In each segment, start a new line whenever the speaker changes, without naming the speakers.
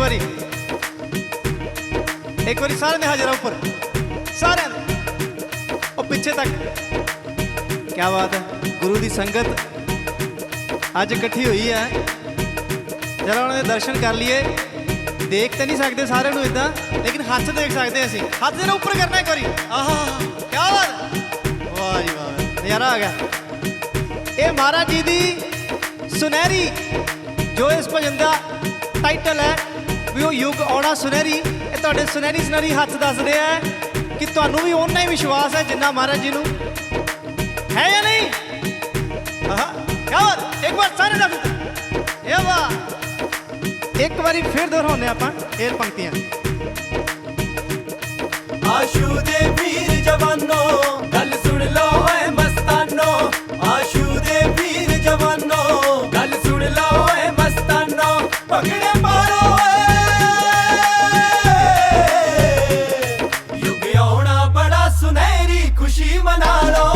बारी सारे ने हाजिर ऊपर सारे और पीछे तक। क्या बात है, गुरु की संगत अज इकट्ठी हुई है, जरा उन्होंने दर्शन कर लिए। देख तो नहीं सकते सारे इदा, लेकिन हाथ देख सकते असी। हाथ जरा ऊपर करना एक बारी। आह क्या बात, वाह जी वाह, नज़ारा आ गया। ये महाराज जी की सुनहरी जो इस भजन का टाइटल है भी वो युग आना सुनहरी। ये तुहाडे सुनहरी सुनहरी हाथ दसदे है कि तुहानू भी उन्ना ही विश्वास है जिन्ना महाराज जी नू है या नहीं। क्या बात, एक बार सारे दस ये वाह, एक बारी फिर दोहराने आप ये पंक्तियां।
आशू दे वीर जवानो गल सुन लो है मस्तानो, आशू दे वीर जवानो गल सुन लो है मस्तानो, पगड़े मारो युग आना बड़ा सुनहरी खुशी मना लो।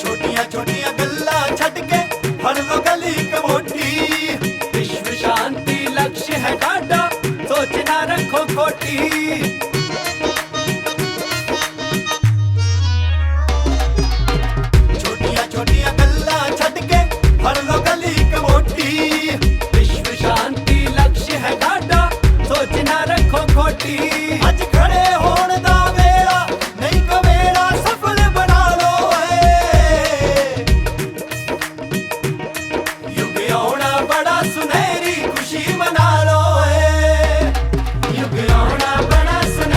छोटिया छोटिया गल्ला छड़ के भर लो गली कमोटी, विश्व शांति लक्ष्य है गाड़ा सोच ना रखो खोटी। अज खड़े होण दा वेला नहीं कवेला सफल बना लो युग आना बड़ा सुनहरी खुशी मना लो युग आना बड़ा सुनहरी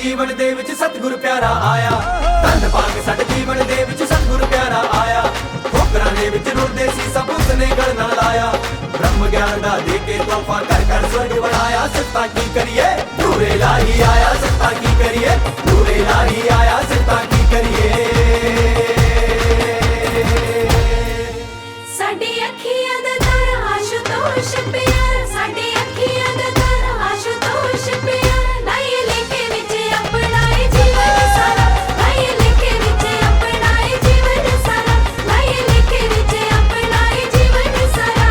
ਜੀਵਨ ਦੇ ਵਿੱਚ ਸਤਿਗੁਰ ਪਿਆਰਾ ਆਇਆ ਧੰਨ ਭਾਗ ਸਾਡੇ ਜੀਵਨ ਦੇ ਵਿੱਚ ਸਤਿਗੁਰ ਪਿਆਰਾ ਆਇਆ ਠੋਕਰਾਂ ਦੇ ਵਿੱਚ ਰੁਲਦੇ ਸੀ ਸਭ ਉਸਨੇ ਗਲ ਨਾਲ ਲਾਇਆ ਬ੍ਰਹਮ ਗਿਆਨ ਦਾ ਦੇ ਕੇ ਤੋਹਫਾ ਕਰ ਕਰ ਸਵਰਗ ਬਣਾਇਆ ਸਿੱਤਾ ਕੀ ਕਰੀਏ ਨੂਰੇ ਲਾਹੀ ਆਇਆ ਸਿੱਤਾ ਕੀ ਕਰੀਏ ਨੂਰੇ ਲਾਹੀ ਆਇਆ ਸਿੱਤਾ ਕੀ ਕਰੀਏ
ਸਾਡੀ ਅੱਖੀਆਂ ਦਾ ਦਰ ਆਸ਼ੂਤੋਸ਼ ਪਿਆਰ ਸਾਡੀ ਅੱਖੀਆਂ ਦਾ ਦਰ ਆਸ਼ੂਤੋਸ਼ ਪਿਆਰ ਲਾਏ ਲੇਕੇ ਵਿੱਚ ਆਪਣਾਏ ਜੀਵਨ ਸਾਰਾ ਲਾਏ ਲੇਕੇ ਵਿੱਚ ਆਪਣਾਏ ਜੀਵਨ ਸਾਰਾ ਲਾਏ ਲੇਕੇ ਵਿੱਚ ਆਪਣਾਏ ਜੀਵਨ ਸਾਰਾ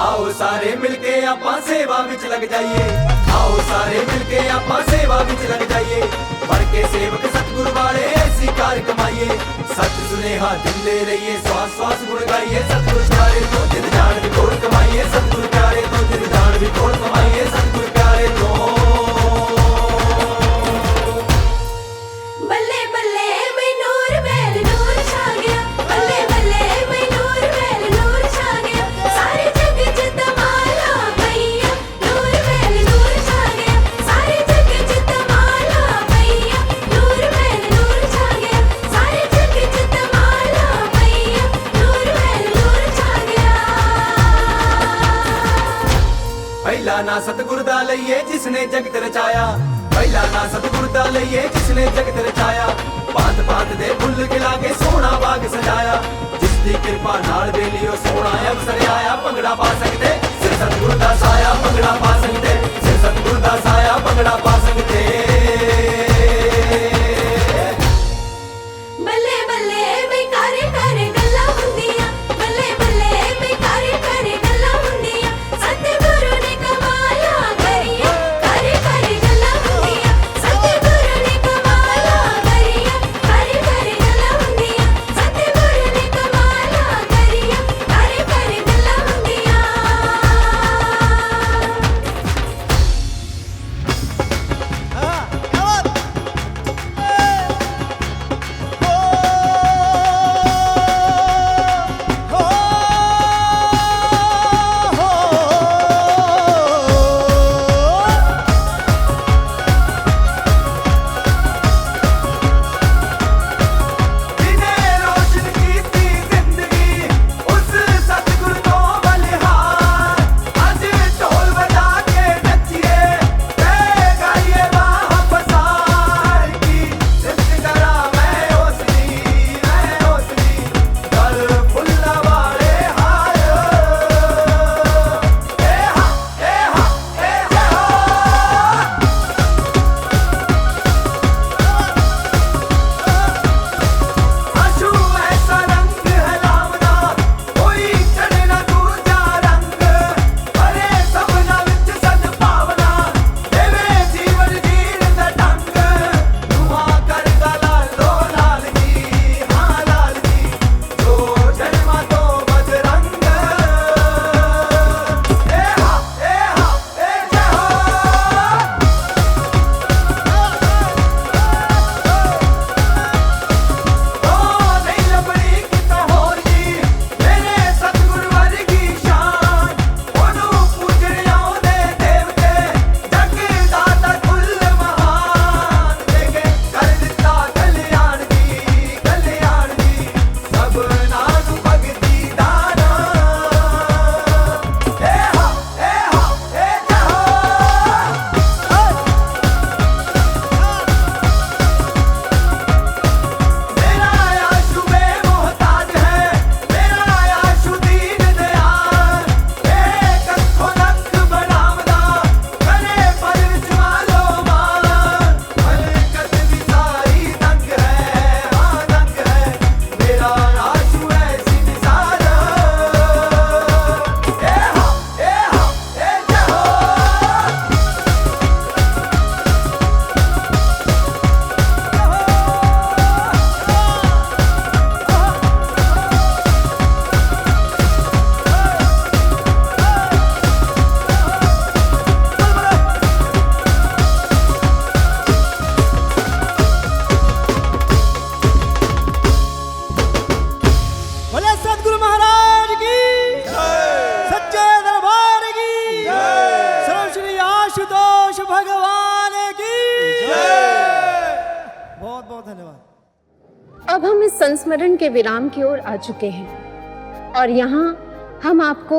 ਆਓ ਸਾਰੇ ਮਿਲ ਕੇ ਆਪਾਂ ਸੇਵਾ ਵਿੱਚ ਲੱਗ ਜਾਈਏ ਆਓ ਸਾਰੇ ਮਿਲ ਕੇ ਆਪਾਂ ਸੇਵਾ ਵਿੱਚ ਲੱਗ ਜਾਈਏ ਬਣ ਕੇ ਸੇਵਕ ਸਤਿਗੁਰ ਵਾਲੇ ਐਸੀ ਕਾਰ ਕਮਾਈਏ ਸੱਚ ਸੁਨੇਹਾ ਦਿੰਦੇ ਰਹੀਏ ਸਵਾਸ ਸਵਾਸ ਗੁਣ ਗਾਈਏ ਸਤਿਗੁਰ ਪਿਆਰੇ ਤੋਂ ਜਿੰਦ ਜਾਨ ਵੀ ਕੋਲ ਕਮਾਈਏ ਸਤਿਗੁਰ ਪਿਆਰੇ ਤੋਂ ਜਿੰਦ ਜਾਨ ਵੀ ਕੋਲ ਕਮਾਈਏ ਸਤਿਗੁਰ ਪਿਆਰੇ ਤੋਂ
ਬੱਲੇ ਬੱਲੇ ਮੈਂ ਨੂਰ ਮੈਲ ਨੂਰ ਛਾ ਗਿਆ ਬੱਲੇ ਬੱਲੇ ਮੈਂ ਨੂਰ ਮੈਲ ਨੂਰ ਛਾ ਗਿਆ ਸਾਰੇ ਜਗ ਚ ਤਮਾਲਾ ਪਈਆ ਨੂਰ ਮੈਲ ਨੂਰ ਛਾ ਗਿਆ ਸਾਰੇ ਜਗ ਚ ਤਮਾਲਾ ਪਈਆ ਨੂਰ ਮੈਲ ਨੂਰ ਛਾ ਗਿਆ ਸਾਰੇ ਜਗ ਚ ਤਮਾਲਾ ਪਈਆ ਨੂਰ ਮੈਲ ਨੂਰ ਛਾ ਗਿਆ
ਪਹਿਲਾ ਨਾ ਸਤਿਗੁਰ ਦਾ ਲਈਏ ਜਿਸਨੇ ਜਗਤ ਰਚਾਇਆ ਪਹਿਲਾ ਨਾ ਸਤਿਗੁਰ ਦਾ ਲਈਏ ਜਿਸਨੇ ਜਗਤ ਰਚਾਇਆ ਭਾਂਤ ਭਾਂਤ ਦੇ ਫੁੱਲ ਖਿਲਾ ਕੇ ਸੋਹਣਾ ਬਾਗ ਸਜਾਇਆ ਜਿਸ ਦੀ ਕਿਰਪਾ ਨਾਲ ਬੇਲੀਓ ਸੋਹਣਾ ਅਵਸਰ ਆਇਆ ਭੰਗੜਾ ਪਾ ਸਕਦੇ ਸਿਰ ਸਤਿਗੁਰ ਦਾ ਸਾਇਆ ਭੰਗੜਾ ਪਾ ਸਕਦੇ ਸਿਰ ਸਤਿਗੁਰ ਦਾ ਸਾਇਆ ਭੰਗੜਾ ਪਾ ਸਕਦੇ
ਬੱਲੇ ਬੱਲੇ ਮੈਂ ਕਾਰੇ ਕਾਰੇ ਗੱਲਾਂ ਹੁੰਦੀਆਂ ਬੱਲੇ ਬੱਲੇ ਮੈਂ ਕਾਰੇ ਕਾਰੇ ਗੱਲਾਂ ਹੁੰਦੀਆਂ ਸਤਿਗੁਰੂ ਨੇ ਕਮਾਲਾਂ ਕਰੀਆਂ ਕਾਰੇ ਕਾਰੇ ਗੱਲਾਂ ਹੁੰਦੀਆਂ ਸਤਿਗੁਰੂ ਨੇ ਕਮਾਲਾਂ ਕਰੀਆਂ ਕਾਰੇ ਕਾਰੇ ਗੱਲਾਂ ਹੁੰਦੀਆਂ ਸਤਿਗੁਰੂ ਨੇ ਕਮਾਲਾਂ ਕਰੀਆਂ ਕਾਰੇ ਕਾਰੇ ਗੱਲਾਂ ਹੁੰਦੀਆਂ
ਹਾਂ ਕਿਆ बहुत धन्यवाद।
अब हम इस संस्मरण के विराम की ओर आ चुके हैं और यहाँ हम आपको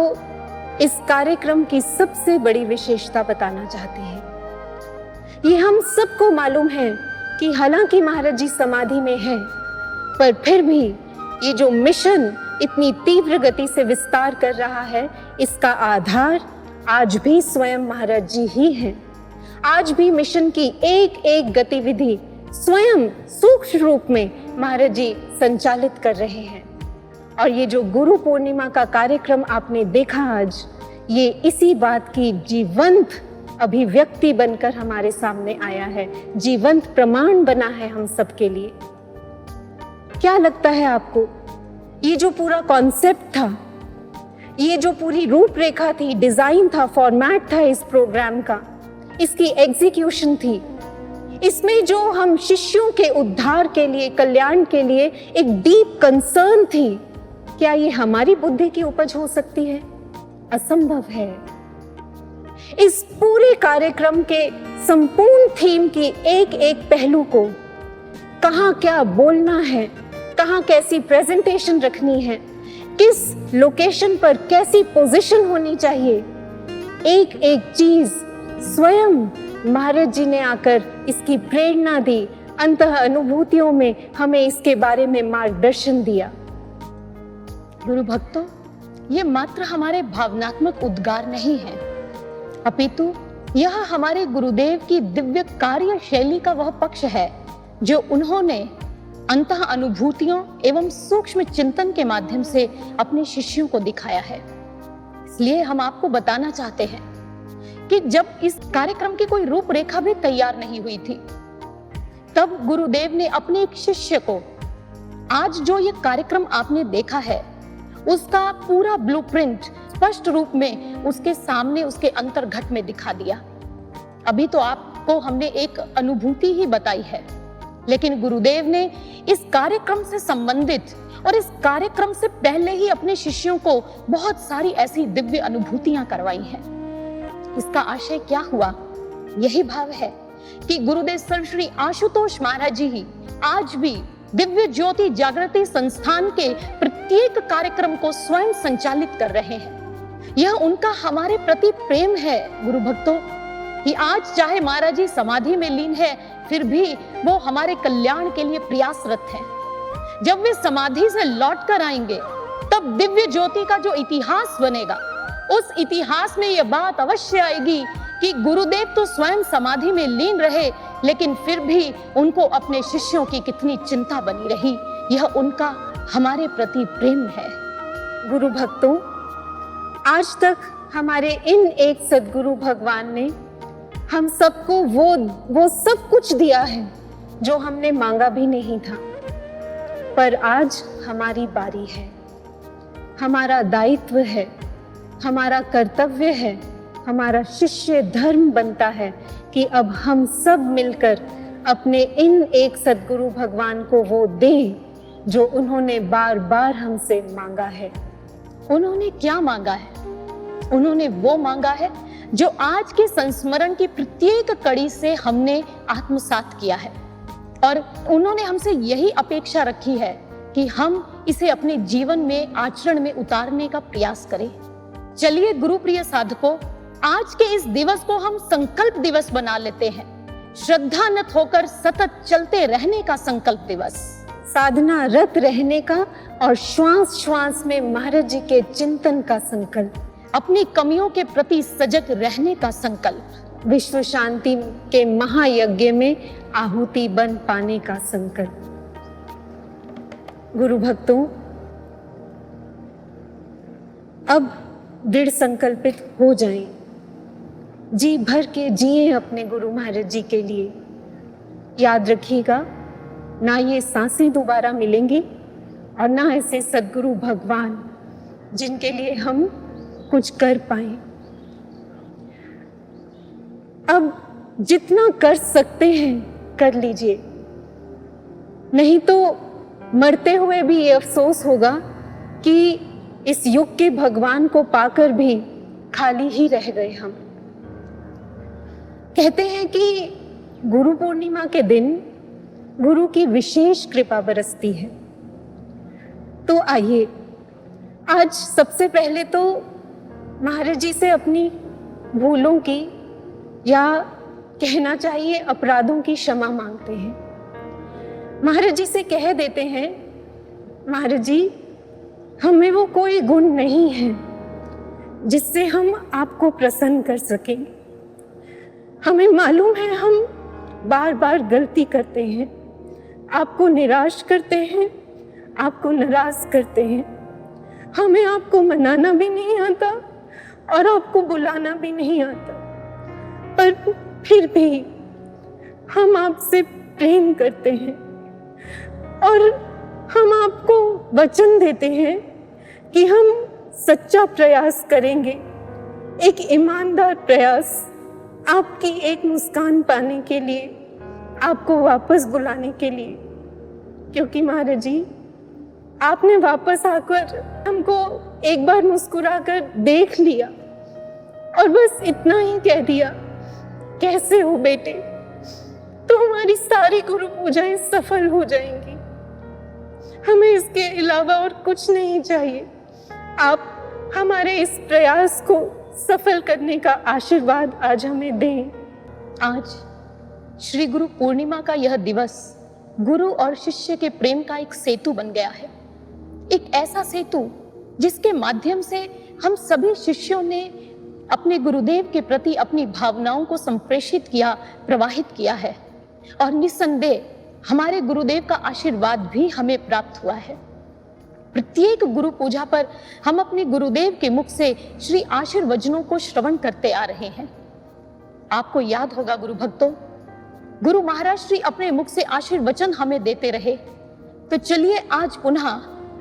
इस कार्यक्रम की सबसे बड़ी विशेषता बताना चाहते हैं। ये हम सबको मालूम है कि हालांकि महाराज जी समाधि में है, पर फिर भी ये जो मिशन इतनी तीव्र गति से विस्तार कर रहा है, इसका आधार आज भी स्वयं महाराज जी ही हैं। आज भी मिशन की एक एक गतिविधि स्वयं सूक्ष्म रूप में महाराज जी संचालित कर रहे हैं। और ये जो गुरु पूर्णिमा का कार्यक्रम आपने देखा आज, ये इसी बात की जीवंत अभिव्यक्ति बनकर हमारे सामने आया है, जीवंत प्रमाण बना है हम सबके लिए। क्या लगता है आपको, ये जो पूरा कॉन्सेप्ट था, ये जो पूरी रूपरेखा थी, डिजाइन था, फॉर्मेट था इस प्रोग्राम का, इसकी एग्जीक्यूशन थी, इसमें जो हम शिष्यों के उद्धार के लिए, कल्याण के लिए एक डीप कंसर्न थी, क्या ये हमारी बुद्धि की उपज हो सकती है? असंभव है। इस पूरे कार्यक्रम के संपूर्ण थीम की एक एक पहलू को, कहाँ क्या बोलना है, कहाँ कैसी प्रेजेंटेशन रखनी है, किस लोकेशन पर कैसी पोजीशन होनी चाहिए, एक एक चीज स्वयं महाराज जी ने आकर इसकी प्रेरणा दी, अंतः अनुभूतियों में हमें इसके बारे में मार्गदर्शन दिया।
गुरु भक्तों, ये मात्र हमारे भावनात्मक उद्गार नहीं है, अपितु यह हमारे गुरुदेव की दिव्य कार्य शैली का वह पक्ष है जो उन्होंने अंतः अनुभूतियों एवं सूक्ष्म चिंतन के माध्यम से अपने शिष्यों को दिखाया है। इसलिए हम आपको बताना चाहते हैं कि जब इस कार्यक्रम की कोई रूपरेखा भी तैयार नहीं हुई थी, तब गुरुदेव ने अपने एक शिष्य को आज जो ये कार्यक्रम आपने देखा है, उसका पूरा ब्लूप्रिंट स्पष्ट रूप में उसके सामने, उसके अंतर्घट में दिखा दिया। अभी तो आपको हमने एक अनुभूति ही बताई है, लेकिन गुरुदेव ने इस कार्यक्रम से संबंधित और इस कार्यक्रम से पहले ही अपने शिष्यों को बहुत सारी ऐसी दिव्य अनुभूतियां करवाई हैं। इसका आशय क्या हुआ? यही भाव है कि गुरुदेव सर्वश्री आशुतोष महाराज जी ही आज भी दिव्य ज्योति जागृति संस्थान के प्रत्येक कार्यक्रम को स्वयं संचालित कर रहे हैं। यह उनका हमारे प्रति प्रेम है गुरु भक्तों, कि आज चाहे महाराज जी समाधि में लीन है, फिर भी वो हमारे कल्याण के लिए प्रयासरत हैं। जब वे समाधि से लौट कर आएंगे, तब दिव्य ज्योति का जो इतिहास बनेगा, उस इतिहास में यह बात अवश्य आएगी कि गुरुदेव तो स्वयं समाधि में लीन रहे, लेकिन फिर भी उनको अपने शिष्यों की कितनी चिंता बनी रही। यह उनका हमारे प्रति प्रेम है।
गुरु भक्तों, आज तक हमारे इन एक सद्गुरु भगवान ने हम सबको वो सब कुछ दिया है जो हमने मांगा भी नहीं था। पर आज हमारी बारी है, हमारा दायित्व है, हमारा कर्तव्य है, हमारा शिष्य धर्म बनता है कि अब हम सब मिलकर अपने इन एक सद्गुरु भगवान को वो दें जो उन्होंने बार बार हमसे मांगा है।
उन्होंने क्या मांगा है? उन्होंने वो मांगा है जो आज के संस्मरण की प्रत्येक कड़ी से हमने आत्मसात किया है, और उन्होंने हमसे यही अपेक्षा रखी है कि हम इसे अपने जीवन में, आचरण में उतारने का प्रयास करें। चलिए गुरु प्रिय साधकों, आज के इस दिवस को हम संकल्प दिवस बना लेते हैं। श्रद्धानत होकर सतत चलते रहने का संकल्प दिवस,
साधना रत रहने का और श्वास श्वास में महाराज जी के चिंतन का संकल्प,
अपनी कमियों के प्रति सजग रहने का संकल्प,
विश्व शांति के महायज्ञ में आहुति बन पाने का संकल्प। गुरु भक्तों, अब दृढ़ संकल्पित हो जाएं, जी भर के जिए अपने गुरु महाराज जी के लिए। याद रखिएगा, ना ये सांसें दोबारा मिलेंगी और ना ऐसे सद्गुरु भगवान जिनके लिए हम कुछ कर पाए। अब जितना कर सकते हैं कर लीजिए, नहीं तो मरते हुए भी ये अफसोस होगा कि इस युग के भगवान को पाकर भी खाली ही रह गए हम। कहते हैं कि गुरु पूर्णिमा के दिन गुरु की विशेष कृपा बरसती है। तो आइए आज सबसे पहले तो महाराज जी से अपनी भूलों की या कहना चाहिए अपराधों की क्षमा मांगते हैं। महाराज जी से कह देते हैं, महाराज जी हमें वो कोई गुण नहीं है जिससे हम आपको प्रसन्न कर सकें। हमें मालूम है हम बार बार गलती करते हैं, आपको निराश करते हैं, आपको नाराज करते हैं। हमें आपको मनाना भी नहीं आता और आपको बुलाना भी नहीं आता, पर फिर भी हम आपसे प्रेम करते हैं और हम आपको वचन देते हैं कि हम सच्चा प्रयास करेंगे, एक ईमानदार प्रयास आपकी एक मुस्कान पाने के लिए, आपको वापस बुलाने के लिए। क्योंकि महाराज जी आपने वापस आकर हमको एक बार मुस्कुराकर देख लिया और बस इतना ही कह दिया, कैसे हो बेटे, तो हमारी सारी गुरु पूजाएं सफल हो जाएंगी। हमें इसके अलावा और कुछ नहीं चाहिए। आप हमारे इस प्रयास को सफल करने का आशीर्वाद आज हमें दें।
आज श्री गुरु पूर्णिमा का यह दिवस गुरु और शिष्य के प्रेम का एक सेतु बन गया है। एक ऐसा सेतु जिसके माध्यम से हम सभी शिष्यों ने अपने गुरुदेव के प्रति अपनी भावनाओं को संप्रेषित किया, प्रवाहित किया है और निस्संदेह हमारे गुरुदेव का आशीर्वाद भी हमें प्राप्त हुआ है। प्रत्येक गुरु पूजा पर हम अपने गुरुदेव के मुख से श्री आशीर्वचनों को श्रवण करते आ रहे हैं। आपको याद होगा गुरु भक्तों, गुरु महाराज श्री अपने मुख से आशीर्वचन हमें देते रहे। तो चलिए आज पुनः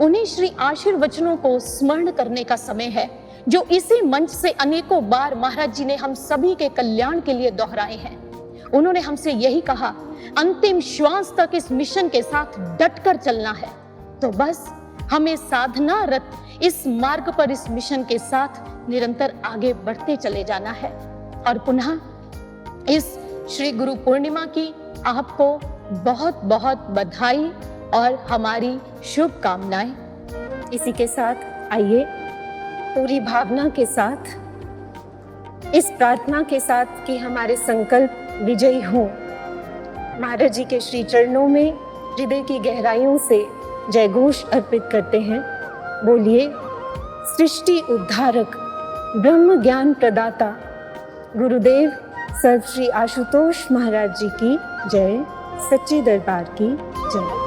उन्हीं श्री आशीर्वचनों को स्मरण करने का समय है, जो इसी मंच से अनेकों बार महाराज जी ने हम सभी के कल्याण के लिए दोहराए हैं। उन्होंने हमसे यही कहा, अंतिम श्वास तक इस मिशन के साथ डटकर चलना है। तो बस हमें साधनारत इस मार्ग पर इस मिशन के साथ निरंतर आगे बढ़ते चले जाना है। और पुनः इस श्री गुरु पूर्णिमा की आपको बहुत बहुत बधाई और हमारी शुभकामनाएं।
इसी के साथ आइए पूरी भावना के साथ, इस प्रार्थना के साथ कि हमारे संकल्प विजयी हो, महाराज जी के श्री चरणों में हृदय की गहराइयों से जय घोष अर्पित करते हैं। बोलिए, सृष्टि उद्धारक ब्रह्म ज्ञान प्रदाता गुरुदेव सर्व श्री आशुतोष महाराज जी की जय, सच्चे दरबार की जय।